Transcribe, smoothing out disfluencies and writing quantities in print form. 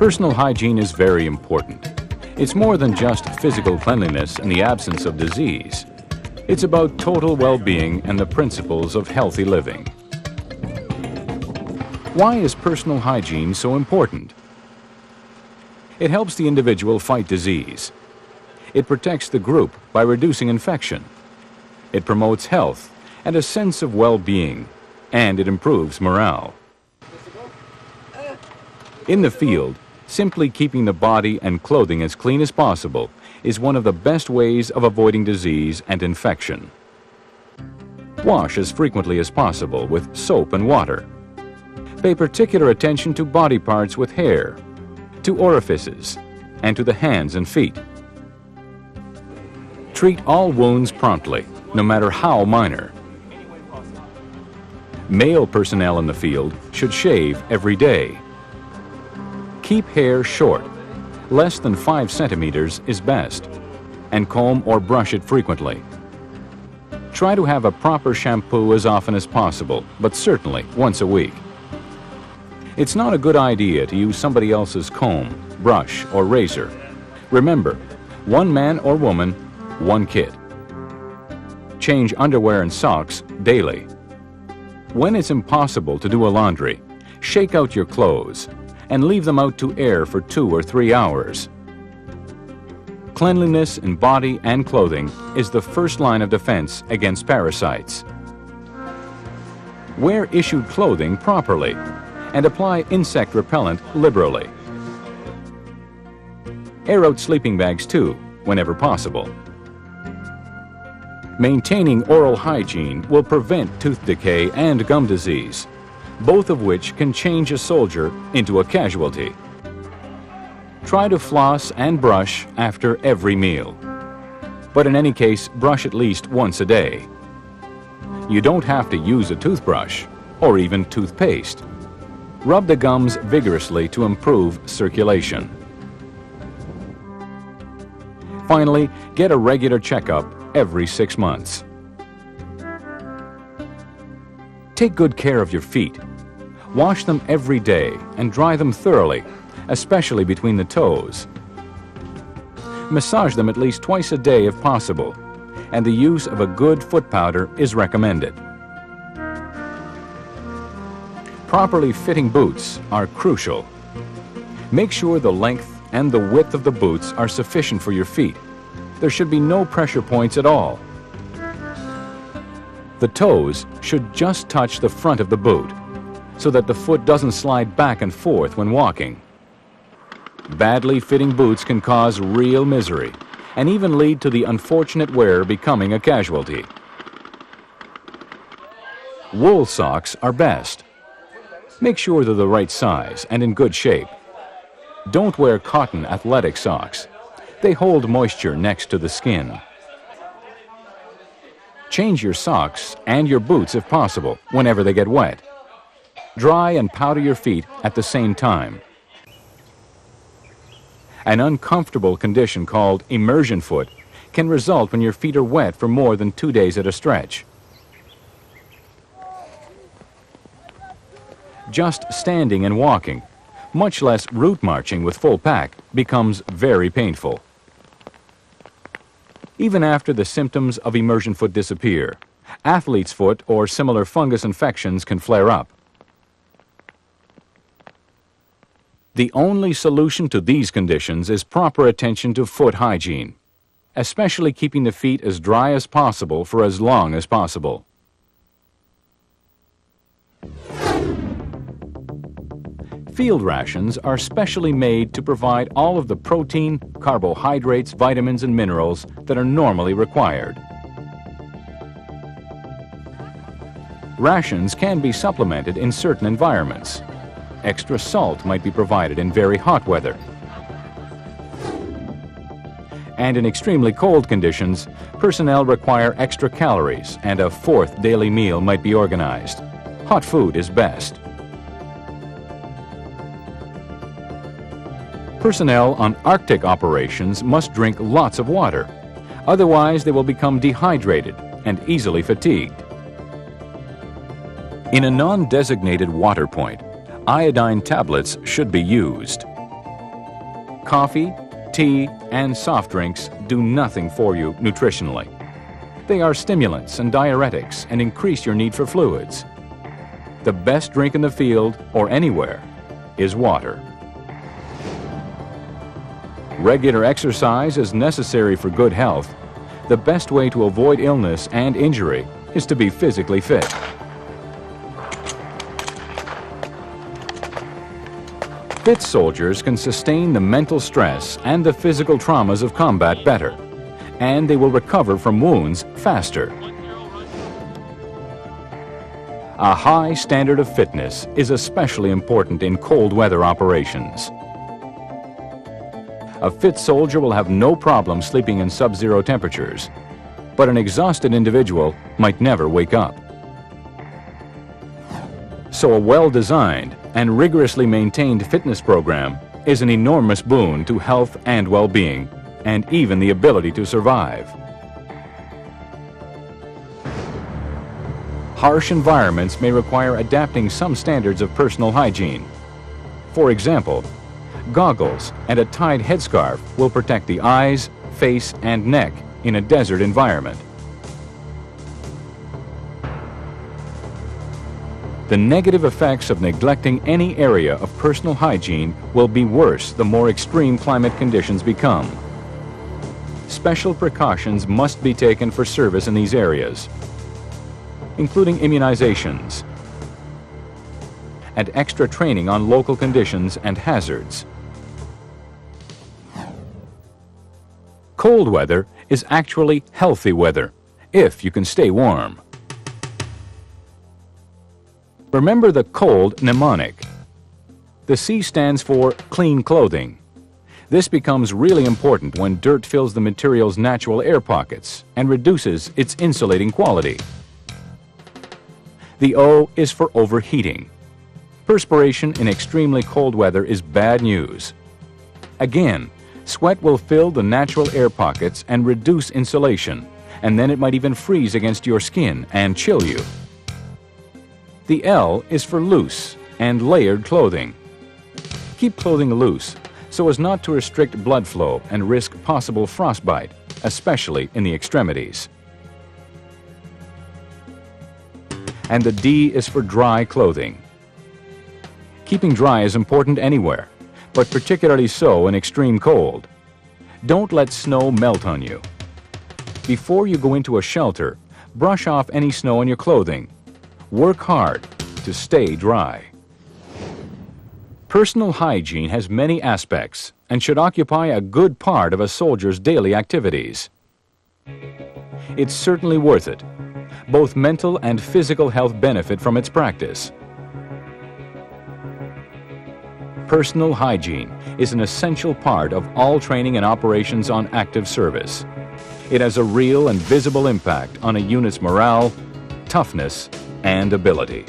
Personal hygiene is very important. It's more than just physical cleanliness in the absence of disease. It's about total well-being and the principles of healthy living. Why is personal hygiene so important? It helps the individual fight disease. It protects the group by reducing infection. It promotes health and a sense of well-being, and it improves morale. In the field, simply keeping the body and clothing as clean as possible is one of the best ways of avoiding disease and infection. Wash as frequently as possible with soap and water. Pay particular attention to body parts with hair, to orifices, and to the hands and feet. Treat all wounds promptly, no matter how minor. Male personnel in the field should shave every day. Keep hair short. Less than 5 centimeters is best, and comb or brush it frequently. Try to have a proper shampoo as often as possible, but certainly once a week. It's not a good idea to use somebody else's comb, brush, or razor. Remember, one man or woman, one kit. Change underwear and socks daily. When it's impossible to do a laundry, shake out your clothes and leave them out to air for 2 or 3 hours. Cleanliness in body and clothing is the first line of defense against parasites. Wear issued clothing properly and apply insect repellent liberally. Air out sleeping bags too, whenever possible. Maintaining oral hygiene will prevent tooth decay and gum disease, both of which can change a soldier into a casualty. Try to floss and brush after every meal. But in any case, brush at least once a day. You don't have to use a toothbrush or even toothpaste. Rub the gums vigorously to improve circulation. Finally, get a regular checkup every 6 months. Take good care of your feet. Wash them every day and dry them thoroughly, especially between the toes. Massage them at least twice a day if possible, and the use of a good foot powder is recommended. Properly fitting boots are crucial. Make sure the length and the width of the boots are sufficient for your feet. There should be no pressure points at all. The toes should just touch the front of the boot, so that the foot doesn't slide back and forth when walking. Badly fitting boots can cause real misery and even lead to the unfortunate wearer becoming a casualty. Wool socks are best. Make sure they're the right size and in good shape. Don't wear cotton athletic socks. They hold moisture next to the skin. Change your socks and your boots if possible whenever they get wet. Dry and powder your feet at the same time. An uncomfortable condition called immersion foot can result when your feet are wet for more than 2 days at a stretch. Just standing and walking, much less route marching with full pack, becomes very painful. Even after the symptoms of immersion foot disappear, athlete's foot or similar fungus infections can flare up. The only solution to these conditions is proper attention to foot hygiene, especially keeping the feet as dry as possible for as long as possible. Field rations are specially made to provide all of the protein, carbohydrates, vitamins, and minerals that are normally required. Rations can be supplemented in certain environments. Extra salt might be provided in very hot weather. And in extremely cold conditions, personnel require extra calories and a 4th daily meal might be organized. Hot food is best. Personnel on Arctic operations must drink lots of water. Otherwise, they will become dehydrated and easily fatigued. In a non-designated water point, iodine tablets should be used. Coffee, tea, and soft drinks do nothing for you nutritionally. They are stimulants and diuretics and increase your need for fluids. The best drink in the field or anywhere is water. Regular exercise is necessary for good health. The best way to avoid illness and injury is to be physically fit. Fit soldiers can sustain the mental stress and the physical traumas of combat better, and they will recover from wounds faster. A high standard of fitness is especially important in cold weather operations. A fit soldier will have no problem sleeping in sub-zero temperatures, but an exhausted individual might never wake up. So a well-designed and rigorously maintained fitness program is an enormous boon to health and well-being, and even the ability to survive. Harsh environments may require adapting some standards of personal hygiene. For example, goggles and a tied headscarf will protect the eyes, face, and neck in a desert environment. The negative effects of neglecting any area of personal hygiene will be worse the more extreme climate conditions become. Special precautions must be taken for service in these areas, including immunizations and extra training on local conditions and hazards. Cold weather is actually healthy weather, if you can stay warm. Remember the cold mnemonic. The C stands for clean clothing. This becomes really important when dirt fills the material's natural air pockets and reduces its insulating quality. The O is for overheating. Perspiration in extremely cold weather is bad news. Again, sweat will fill the natural air pockets and reduce insulation, and then it might even freeze against your skin and chill you. The L is for loose and layered clothing. Keep clothing loose so as not to restrict blood flow and risk possible frostbite, especially in the extremities. And the D is for dry clothing. Keeping dry is important anywhere, but particularly so in extreme cold. Don't let snow melt on you. Before you go into a shelter, brush off any snow on your clothing. Work hard to stay dry. Personal hygiene has many aspects and should occupy a good part of a soldier's daily activities. It's certainly worth it. Both mental and physical health benefit from its practice. Personal hygiene is an essential part of all training and operations on active service. It has a real and visible impact on a unit's morale, toughness, and ability.